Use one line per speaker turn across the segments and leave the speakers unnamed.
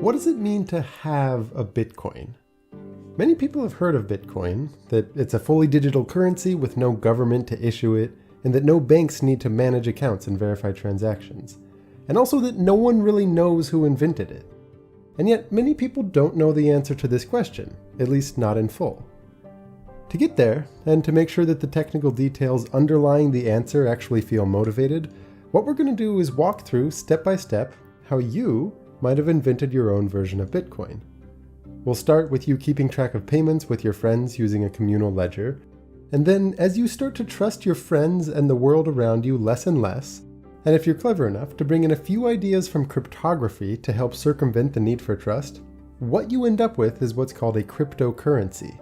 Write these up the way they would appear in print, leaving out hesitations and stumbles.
What does it mean to have a Bitcoin? Many people have heard of Bitcoin, that it's a fully digital currency with no government to issue it, and that no banks need to manage accounts and verify transactions. And also that no one really knows who invented it. And yet, many people don't know the answer to this question, at least not in full. To get there, and to make sure that the technical details underlying the answer actually feel motivated, what we're going to do is walk through, step by step, how you might have invented your own version of Bitcoin. We'll start with you keeping track of payments with your friends using a communal ledger, and then as you start to trust your friends and the world around you less and less, and if you're clever enough to bring in a few ideas from cryptography to help circumvent the need for trust, what you end up with is what's called a cryptocurrency.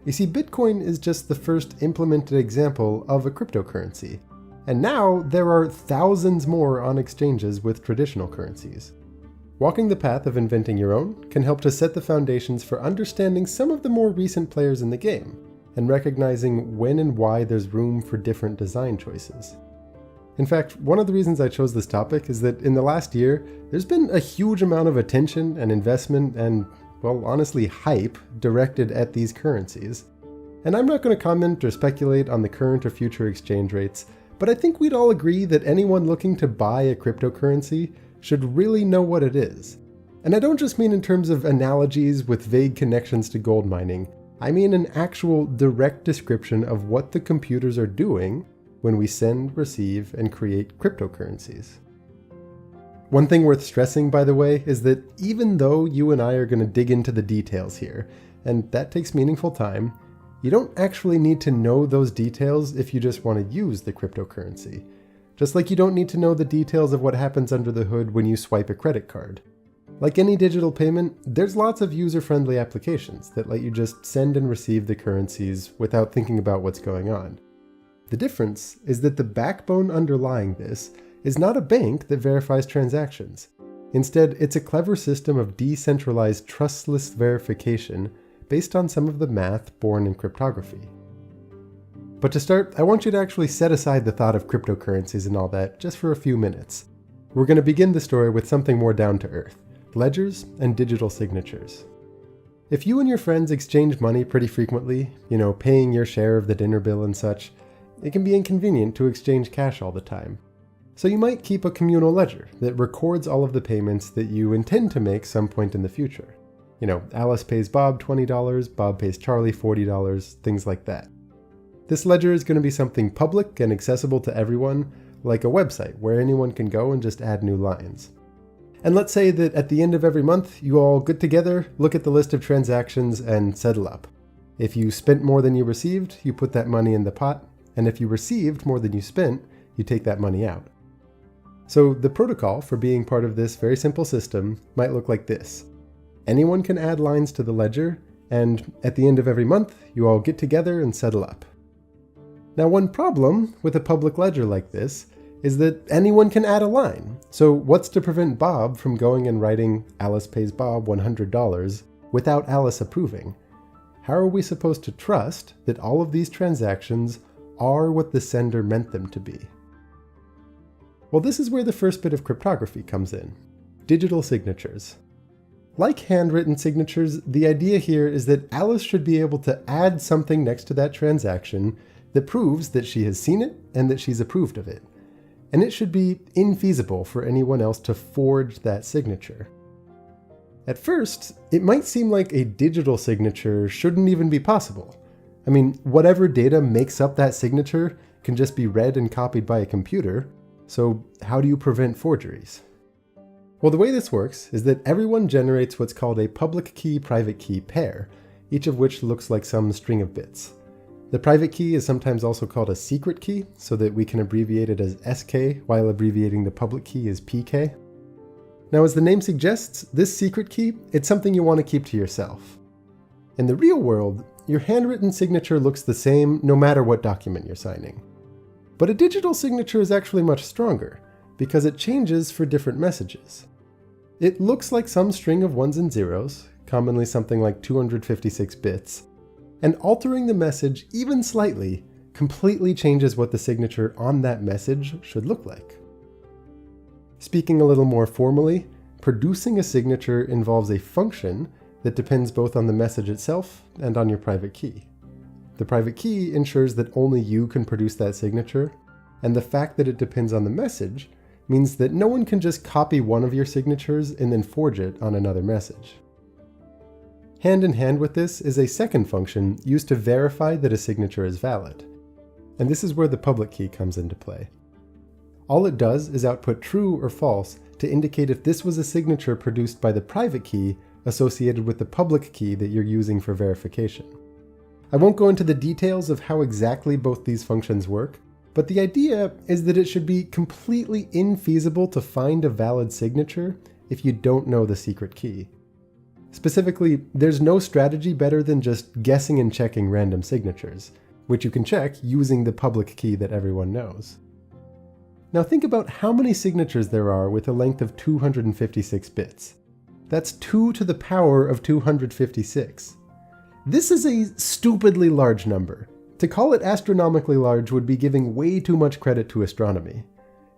You see, Bitcoin is just the first implemented example of a cryptocurrency, and now there are thousands more on exchanges with traditional currencies. Walking the path of inventing your own can help to set the foundations for understanding some of the more recent players in the game, and recognizing when and why there's room for different design choices. In fact, one of the reasons I chose this topic is that in the last year, there's been a huge amount of attention and investment and, well, honestly, hype directed at these currencies. And I'm not going to comment or speculate on the current or future exchange rates, but I think we'd all agree that anyone looking to buy a cryptocurrency should really know what it is. And I don't just mean in terms of analogies with vague connections to gold mining. I mean an actual direct description of what the computers are doing when we send, receive, and create cryptocurrencies. One thing worth stressing, by the way, is that even though you and I are going to dig into the details here, and that takes meaningful time, you don't actually need to know those details if you just want to use the cryptocurrency. Just like you don't need to know the details of what happens under the hood when you swipe a credit card. Like any digital payment, there's lots of user-friendly applications that let you just send and receive the currencies without thinking about what's going on. The difference is that the backbone underlying this is not a bank that verifies transactions. Instead, it's a clever system of decentralized trustless verification based on some of the math born in cryptography. But to start, I want you to actually set aside the thought of cryptocurrencies and all that just for a few minutes. We're going to begin the story with something more down to earth: ledgers and digital signatures. If you and your friends exchange money pretty frequently, paying your share of the dinner bill and such, it can be inconvenient to exchange cash all the time. So you might keep a communal ledger that records all of the payments that you intend to make some point in the future. Alice pays Bob $20, Bob pays Charlie $40, things like that. This ledger is going to be something public and accessible to everyone, like a website where anyone can go and just add new lines. And let's say that at the end of every month, you all get together, look at the list of transactions, and settle up. If you spent more than you received, you put that money in the pot, and if you received more than you spent, you take that money out. So the protocol for being part of this very simple system might look like this. Anyone can add lines to the ledger, and at the end of every month, you all get together and settle up. Now, one problem with a public ledger like this is that anyone can add a line. So what's to prevent Bob from going and writing Alice pays Bob $100 without Alice approving? How are we supposed to trust that all of these transactions are what the sender meant them to be? Well, this is where the first bit of cryptography comes in: digital signatures. Like handwritten signatures, the idea here is that Alice should be able to add something next to that transaction that proves that she has seen it and that she's approved of it. And it should be infeasible for anyone else to forge that signature. At first, it might seem like a digital signature shouldn't even be possible. I mean, whatever data makes up that signature can just be read and copied by a computer, so how do you prevent forgeries? Well, the way this works is that everyone generates what's called a public key-private key pair, each of which looks like some string of bits. The private key is sometimes also called a secret key, so that we can abbreviate it as SK while abbreviating the public key as PK. Now, as the name suggests, this secret key, it's something you want to keep to yourself. In the real world, your handwritten signature looks the same no matter what document you're signing. But a digital signature is actually much stronger, because it changes for different messages. It looks like some string of ones and zeros, commonly something like 256 bits, and altering the message even slightly completely changes what the signature on that message should look like. Speaking a little more formally, producing a signature involves a function that depends both on the message itself and on your private key. The private key ensures that only you can produce that signature, and the fact that it depends on the message means that no one can just copy one of your signatures and then forge it on another message. Hand in hand with this is a second function used to verify that a signature is valid. And this is where the public key comes into play. All it does is output true or false to indicate if this was a signature produced by the private key associated with the public key that you're using for verification. I won't go into the details of how exactly both these functions work, but the idea is that it should be completely infeasible to find a valid signature if you don't know the secret key. Specifically, there's no strategy better than just guessing and checking random signatures, which you can check using the public key that everyone knows. Now think about how many signatures there are with a length of 256 bits. That's 2 to the power of 256. This is a stupidly large number. To call it astronomically large would be giving way too much credit to astronomy.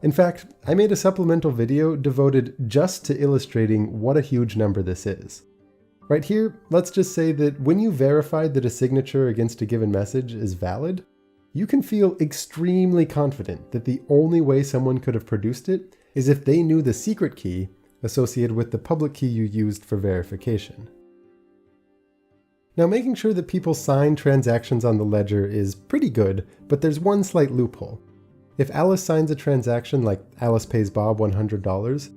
In fact, I made a supplemental video devoted just to illustrating what a huge number this is. Right here, let's just say that when you verified that a signature against a given message is valid, you can feel extremely confident that the only way someone could have produced it is if they knew the secret key associated with the public key you used for verification. Now, making sure that people sign transactions on the ledger is pretty good, but there's one slight loophole. If Alice signs a transaction like Alice pays Bob $100,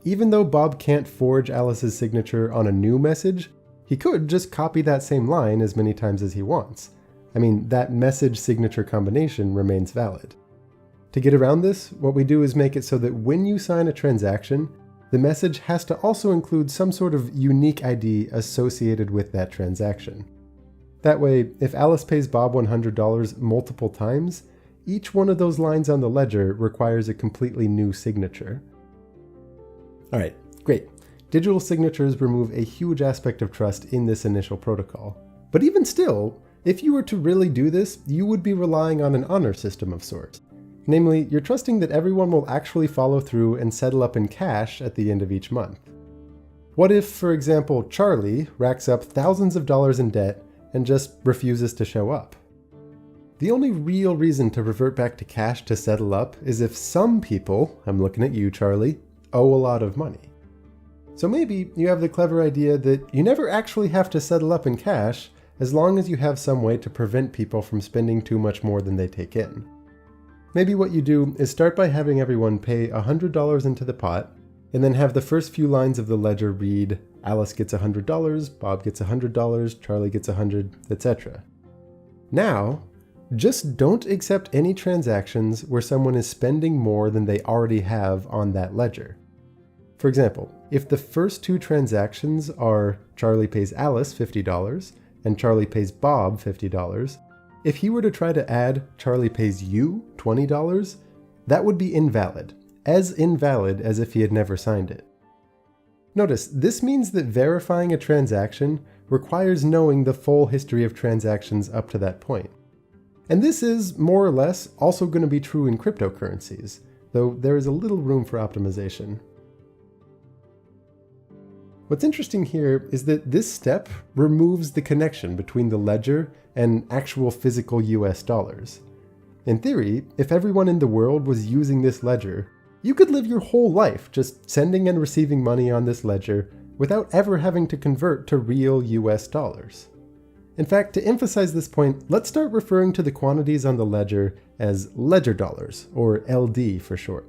even though Bob can't forge Alice's signature on a new message, he could just copy that same line as many times as he wants. I mean, that message-signature combination remains valid. To get around this, what we do is make it so that when you sign a transaction, the message has to also include some sort of unique ID associated with that transaction. That way, if Alice pays Bob $100 multiple times, each one of those lines on the ledger requires a completely new signature. Alright, great. Digital signatures remove a huge aspect of trust in this initial protocol. But even still, if you were to really do this, you would be relying on an honor system of sorts. Namely, you're trusting that everyone will actually follow through and settle up in cash at the end of each month. What if, for example, Charlie racks up thousands of dollars in debt and just refuses to show up? The only real reason to revert back to cash to settle up is if some people, I'm looking at you, Charlie, owe a lot of money. So maybe you have the clever idea that you never actually have to settle up in cash as long as you have some way to prevent people from spending too much more than they take in. Maybe what you do is start by having everyone pay $100 into the pot, and then have the first few lines of the ledger read, Alice gets $100, Bob gets $100, Charlie gets $100, etc. Now, just don't accept any transactions where someone is spending more than they already have on that ledger. For example, if the first two transactions are Charlie pays Alice $50 and Charlie pays Bob $50, if he were to try to add Charlie pays you $20, that would be invalid as if he had never signed it. Notice, this means that verifying a transaction requires knowing the full history of transactions up to that point. And this is, more or less, also going to be true in cryptocurrencies, though there is a little room for optimization. What's interesting here is that this step removes the connection between the ledger and actual physical US dollars. In theory, if everyone in the world was using this ledger, you could live your whole life just sending and receiving money on this ledger without ever having to convert to real US dollars. In fact, to emphasize this point, let's start referring to the quantities on the ledger as ledger dollars, or LD for short.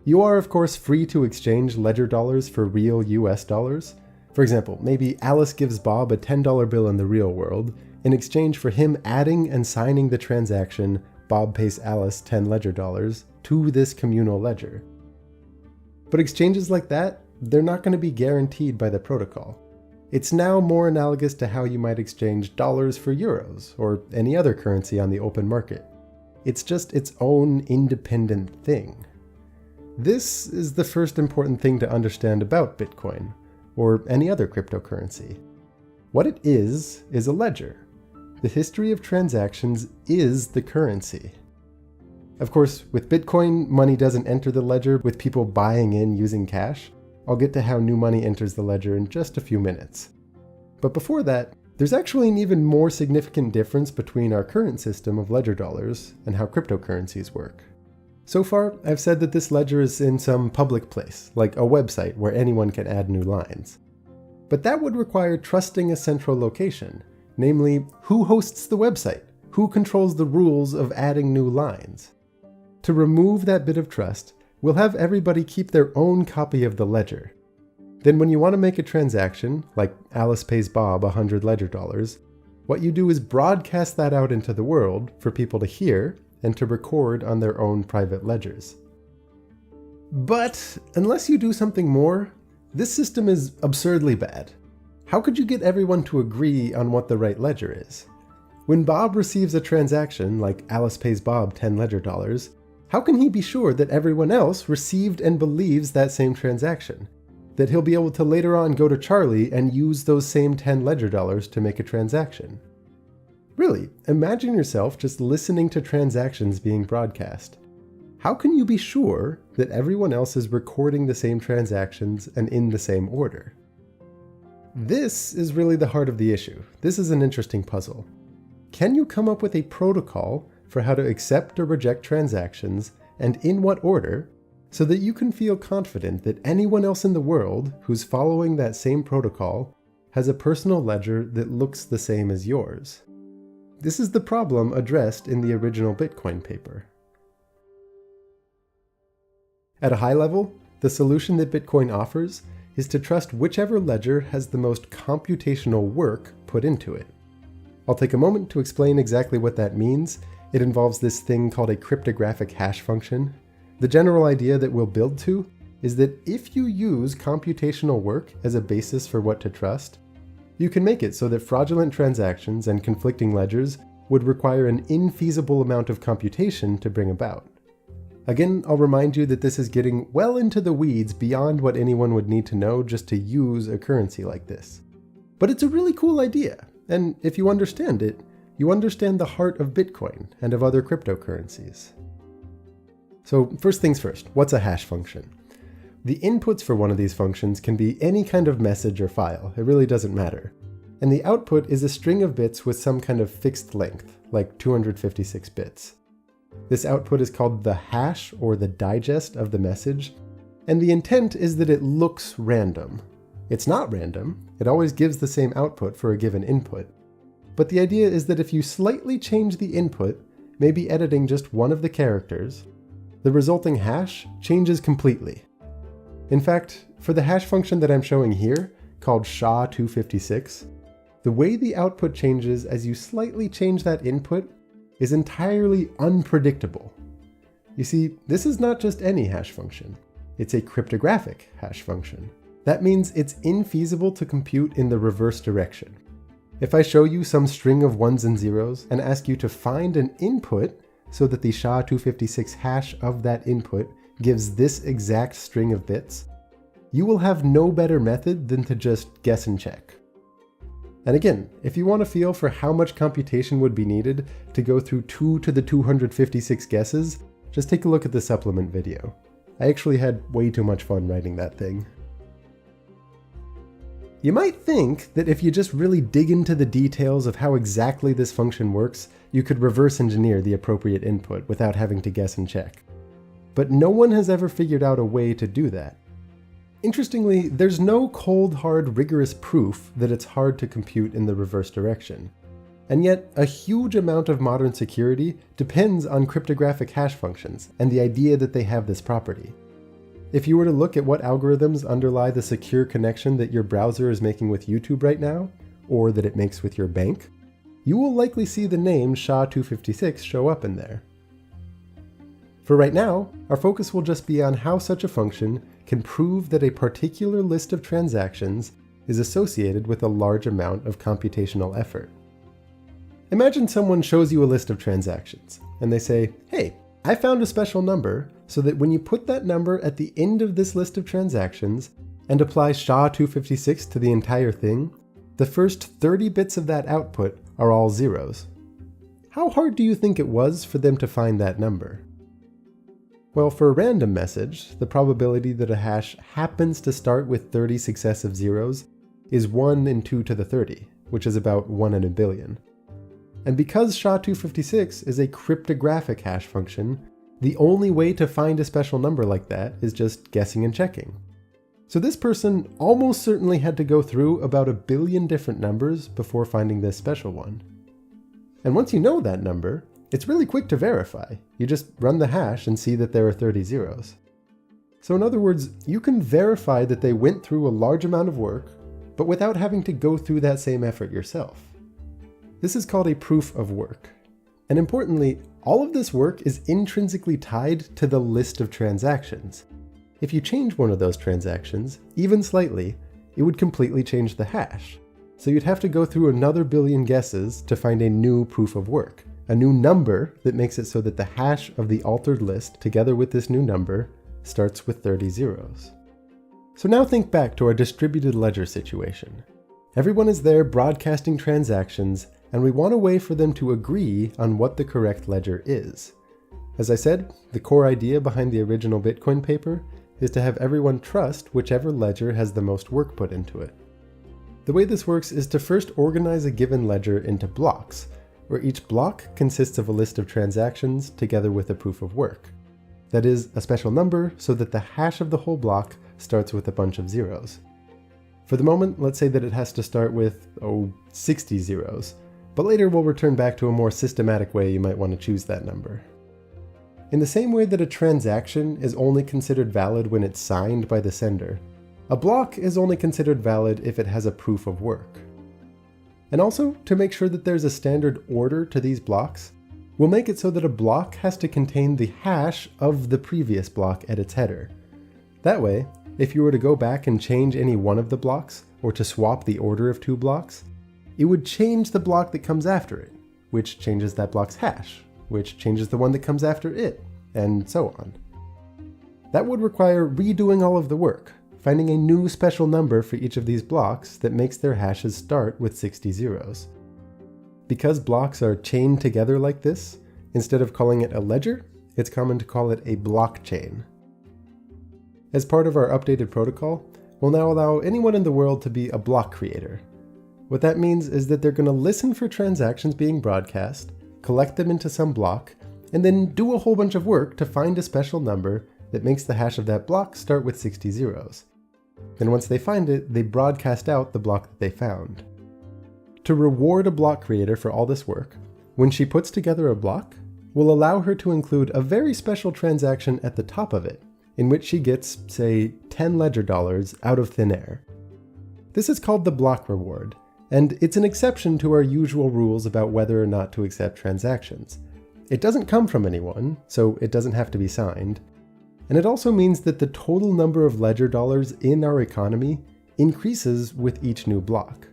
You are, of course, free to exchange ledger dollars for real US dollars. For example, maybe Alice gives Bob a $10 bill in the real world in exchange for him adding and signing the transaction Bob pays Alice 10 ledger dollars to this communal ledger. But exchanges like that, they're not going to be guaranteed by the protocol. It's now more analogous to how you might exchange dollars for euros or any other currency on the open market. It's just its own independent thing. This is the first important thing to understand about Bitcoin, or any other cryptocurrency. What it is a ledger. The history of transactions is the currency. Of course, with Bitcoin, money doesn't enter the ledger with people buying in using cash, I'll get to how new money enters the ledger in just a few minutes. But before that, there's actually an even more significant difference between our current system of ledger dollars and how cryptocurrencies work. So far, I've said that this ledger is in some public place, like a website where anyone can add new lines. But that would require trusting a central location, namely, who hosts the website? Who controls the rules of adding new lines? To remove that bit of trust, we'll have everybody keep their own copy of the ledger. Then when you want to make a transaction, like Alice pays Bob 100 ledger dollars, what you do is broadcast that out into the world for people to hear and to record on their own private ledgers. But unless you do something more, this system is absurdly bad. How could you get everyone to agree on what the right ledger is? When Bob receives a transaction, like Alice pays Bob 10 ledger dollars, how can he be sure that everyone else received and believes that same transaction? That he'll be able to later on go to Charlie and use those same 10 ledger dollars to make a transaction? Really, imagine yourself just listening to transactions being broadcast. How can you be sure that everyone else is recording the same transactions and in the same order? This is really the heart of the issue. This is an interesting puzzle. Can you come up with a protocol for how to accept or reject transactions, and in what order, so that you can feel confident that anyone else in the world who's following that same protocol has a personal ledger that looks the same as yours? This is the problem addressed in the original Bitcoin paper. At a high level, the solution that Bitcoin offers is to trust whichever ledger has the most computational work put into it. I'll take a moment to explain exactly what that means. It involves this thing called a cryptographic hash function. The general idea that we'll build to is that if you use computational work as a basis for what to trust, you can make it so that fraudulent transactions and conflicting ledgers would require an infeasible amount of computation to bring about. Again, I'll remind you that this is getting well into the weeds beyond what anyone would need to know just to use a currency like this. But it's a really cool idea, and if you understand it, you understand the heart of Bitcoin and of other cryptocurrencies. So first things first, what's a hash function? The inputs for one of these functions can be any kind of message or file, it really doesn't matter. And the output is a string of bits with some kind of fixed length, like 256 bits. This output is called the hash or the digest of the message, and the intent is that it looks random. It's not random, it always gives the same output for a given input. But the idea is that if you slightly change the input, maybe editing just one of the characters, the resulting hash changes completely. In fact, for the hash function that I'm showing here, called SHA-256, the way the output changes as you slightly change that input is entirely unpredictable. You see, this is not just any hash function. It's a cryptographic hash function. That means it's infeasible to compute in the reverse direction. If I show you some string of ones and zeros and ask you to find an input so that the SHA-256 hash of that input gives this exact string of bits, you will have no better method than to just guess and check. And again, if you want a feel for how much computation would be needed to go through 2 to the 256 guesses, just take a look at the supplement video. I actually had way too much fun writing that thing. You might think that if you just really dig into the details of how exactly this function works, you could reverse engineer the appropriate input without having to guess and check. But no one has ever figured out a way to do that. Interestingly, there's no cold, hard, rigorous proof that it's hard to compute in the reverse direction. And yet, a huge amount of modern security depends on cryptographic hash functions and the idea that they have this property. If you were to look at what algorithms underlie the secure connection that your browser is making with YouTube right now, or that it makes with your bank, you will likely see the name SHA-256 show up in there. For right now, our focus will just be on how such a function can prove that a particular list of transactions is associated with a large amount of computational effort. Imagine someone shows you a list of transactions, and they say, "Hey, I found a special number so that when you put that number at the end of this list of transactions and apply SHA-256 to the entire thing, the first 30 bits of that output are all zeros." How hard do you think it was for them to find that number? Well, for a random message, the probability that a hash happens to start with 30 successive zeros is 1 in 2 to the 30, which is about 1 in a billion. And because SHA-256 is a cryptographic hash function, the only way to find a special number like that is just guessing and checking. So this person almost certainly had to go through about 1 billion different numbers before finding this special one. And once you know that number, it's really quick to verify. You just run the hash and see that there are 30 zeros. So in other words, you can verify that they went through a large amount of work, but without having to go through that same effort yourself. This is called a proof of work. And importantly, all of this work is intrinsically tied to the list of transactions. If you change one of those transactions, even slightly, it would completely change the hash. So you'd have to go through another billion guesses to find a new proof of work, a new number that makes it so that the hash of the altered list together with this new number starts with 30 zeros. So now think back to our distributed ledger situation. Everyone is there broadcasting transactions, and we want a way for them to agree on what the correct ledger is. As I said, the core idea behind the original Bitcoin paper is to have everyone trust whichever ledger has the most work put into it. The way this works is to first organize a given ledger into blocks, where each block consists of a list of transactions together with a proof of work. That is, a special number so that the hash of the whole block starts with a bunch of zeros. For the moment, let's say that it has to start with, 60 zeros, but later we'll return back to a more systematic way you might want to choose that number. In the same way that a transaction is only considered valid when it's signed by the sender, a block is only considered valid if it has a proof of work. And also, to make sure that there's a standard order to these blocks, we'll make it so that a block has to contain the hash of the previous block at its header. That way, if you were to go back and change any one of the blocks, or to swap the order of two blocks, it would change the block that comes after it, which changes that block's hash, which changes the one that comes after it, and so on. That would require redoing all of the work, finding a new special number for each of these blocks that makes their hashes start with 60 zeros. Because blocks are chained together like this, instead of calling it a ledger, it's common to call it a blockchain. As part of our updated protocol, we'll now allow anyone in the world to be a block creator. What that means is that they're going to listen for transactions being broadcast, collect them into some block, and then do a whole bunch of work to find a special number that makes the hash of that block start with 60 zeros. Then once they find it, they broadcast out the block that they found. To reward a block creator for all this work, when she puts together a block, we'll allow her to include a very special transaction at the top of it, in which she gets, say, 10 ledger dollars out of thin air. This is called the block reward, and it's an exception to our usual rules about whether or not to accept transactions. It doesn't come from anyone, so it doesn't have to be signed. And it also means that the total number of ledger dollars in our economy increases with each new block.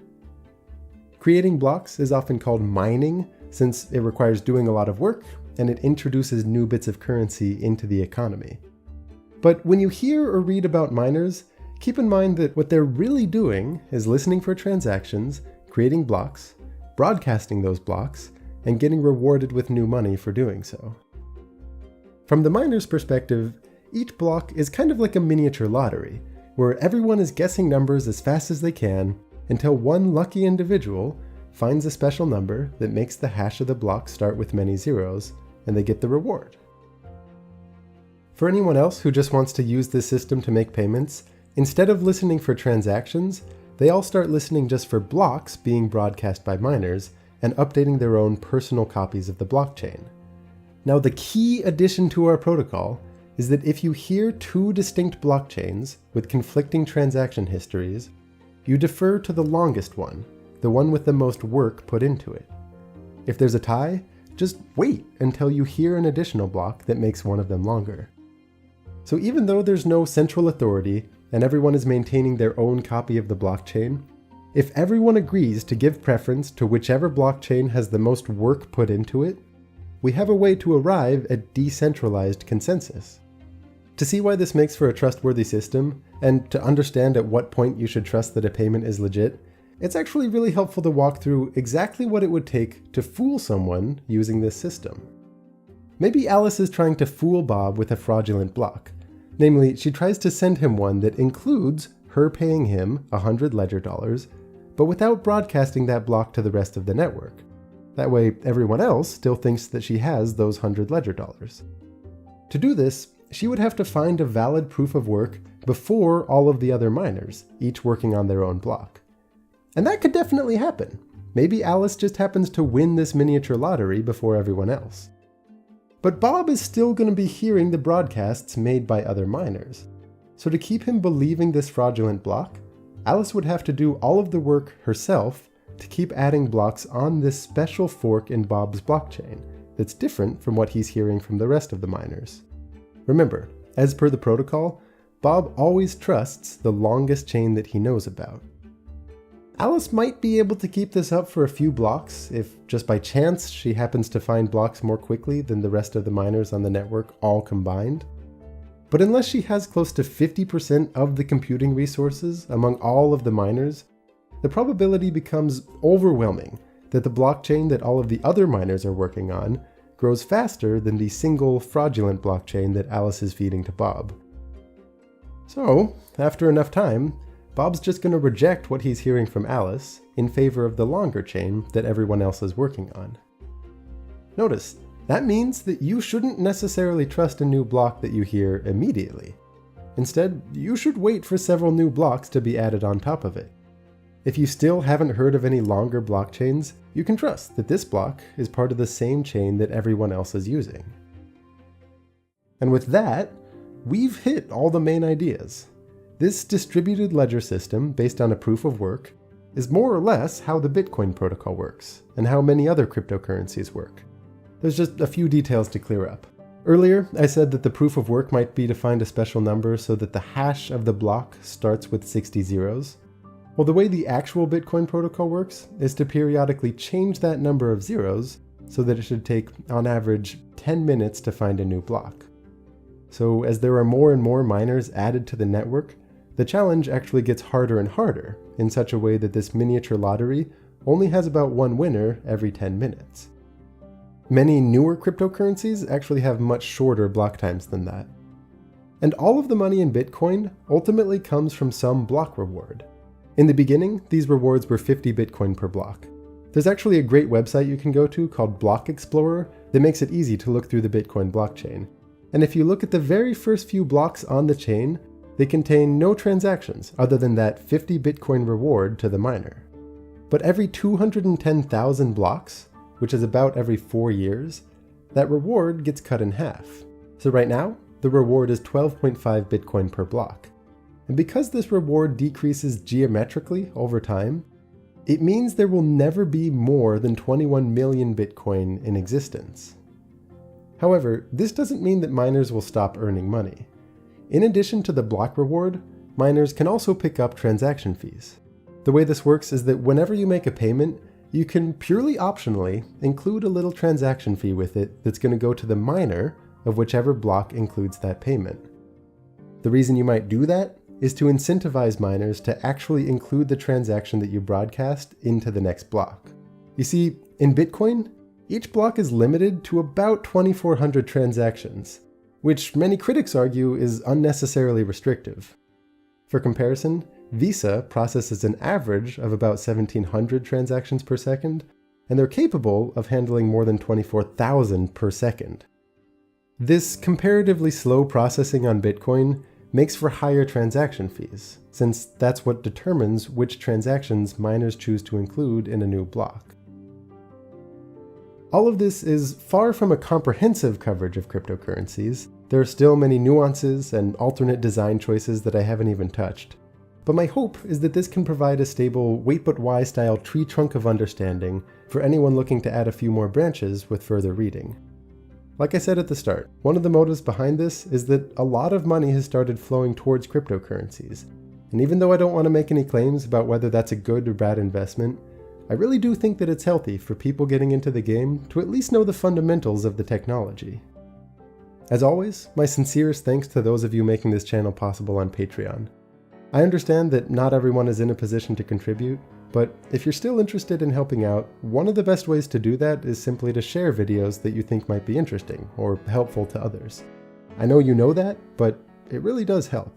Creating blocks is often called mining, since it requires doing a lot of work and it introduces new bits of currency into the economy. But when you hear or read about miners, keep in mind that what they're really doing is listening for transactions, creating blocks, broadcasting those blocks, and getting rewarded with new money for doing so. From the miner's perspective, each block is kind of like a miniature lottery, where everyone is guessing numbers as fast as they can until one lucky individual finds a special number that makes the hash of the block start with many zeros, and they get the reward. For anyone else who just wants to use this system to make payments, instead of listening for transactions, they all start listening just for blocks being broadcast by miners and updating their own personal copies of the blockchain. Now, the key addition to our protocol is that if you hear two distinct blockchains with conflicting transaction histories, you defer to the longest one, the one with the most work put into it. If there's a tie, just wait until you hear an additional block that makes one of them longer. So even though there's no central authority and everyone is maintaining their own copy of the blockchain, if everyone agrees to give preference to whichever blockchain has the most work put into it, we have a way to arrive at decentralized consensus. To see why this makes for a trustworthy system, and to understand at what point you should trust that a payment is legit, it's actually really helpful to walk through exactly what it would take to fool someone using this system. Maybe Alice is trying to fool Bob with a fraudulent block. Namely, she tries to send him one that includes her paying him 100 ledger dollars, but without broadcasting that block to the rest of the network. That way, everyone else still thinks that she has those 100 ledger dollars. To do this, she would have to find a valid proof of work before all of the other miners, each working on their own block. And that could definitely happen. Maybe Alice just happens to win this miniature lottery before everyone else. But Bob is still going to be hearing the broadcasts made by other miners. So to keep him believing this fraudulent block, Alice would have to do all of the work herself to keep adding blocks on this special fork in Bob's blockchain that's different from what he's hearing from the rest of the miners. Remember, as per the protocol, Bob always trusts the longest chain that he knows about. Alice might be able to keep this up for a few blocks if just by chance she happens to find blocks more quickly than the rest of the miners on the network all combined. But unless she has close to 50% of the computing resources among all of the miners, the probability becomes overwhelming that the blockchain that all of the other miners are working on grows faster than the single fraudulent blockchain that Alice is feeding to Bob. So, after enough time, Bob's just going to reject what he's hearing from Alice in favor of the longer chain that everyone else is working on. Notice, that means that you shouldn't necessarily trust a new block that you hear immediately. Instead, you should wait for several new blocks to be added on top of it. If you still haven't heard of any longer blockchains, you can trust that this block is part of the same chain that everyone else is using. And with that, we've hit all the main ideas. This distributed ledger system, based on a proof of work, is more or less how the Bitcoin protocol works, and how many other cryptocurrencies work. There's just a few details to clear up. Earlier, I said that the proof of work might be to find a special number so that the hash of the block starts with 60 zeros. Well, the way the actual Bitcoin protocol works is to periodically change that number of zeros so that it should take, on average, 10 minutes to find a new block. So as there are more and more miners added to the network, the challenge actually gets harder and harder in such a way that this miniature lottery only has about one winner every 10 minutes. Many newer cryptocurrencies actually have much shorter block times than that. And all of the money in Bitcoin ultimately comes from some block reward. In the beginning, these rewards were 50 Bitcoin per block. There's actually a great website you can go to called Block Explorer that makes it easy to look through the Bitcoin blockchain. And if you look at the very first few blocks on the chain, they contain no transactions other than that 50 Bitcoin reward to the miner. But every 210,000 blocks, which is about every 4 years, that reward gets cut in half. So right now, the reward is 12.5 Bitcoin per block. And because this reward decreases geometrically over time, it means there will never be more than 21 million Bitcoin in existence. However, this doesn't mean that miners will stop earning money. In addition to the block reward, miners can also pick up transaction fees. The way this works is that whenever you make a payment, you can purely optionally include a little transaction fee with it that's going to go to the miner of whichever block includes that payment. The reason you might do that is to incentivize miners to actually include the transaction that you broadcast into the next block. You see, in Bitcoin, each block is limited to about 2,400 transactions, which many critics argue is unnecessarily restrictive. For comparison, Visa processes an average of about 1,700 transactions per second, and they're capable of handling more than 24,000 per second. This comparatively slow processing on Bitcoin makes for higher transaction fees, since that's what determines which transactions miners choose to include in a new block. All of this is far from a comprehensive coverage of cryptocurrencies. There are still many nuances and alternate design choices that I haven't even touched. But my hope is that this can provide a stable wait but why style tree trunk of understanding for anyone looking to add a few more branches with further reading. Like I said at the start, one of the motives behind this is that a lot of money has started flowing towards cryptocurrencies. And even though I don't want to make any claims about whether that's a good or bad investment, I really do think that it's healthy for people getting into the game to at least know the fundamentals of the technology. As always, my sincerest thanks to those of you making this channel possible on Patreon. I understand that not everyone is in a position to contribute, But if you're still interested in helping out, one of the best ways to do that is simply to share videos that you think might be interesting or helpful to others. I know you know that, but it really does help.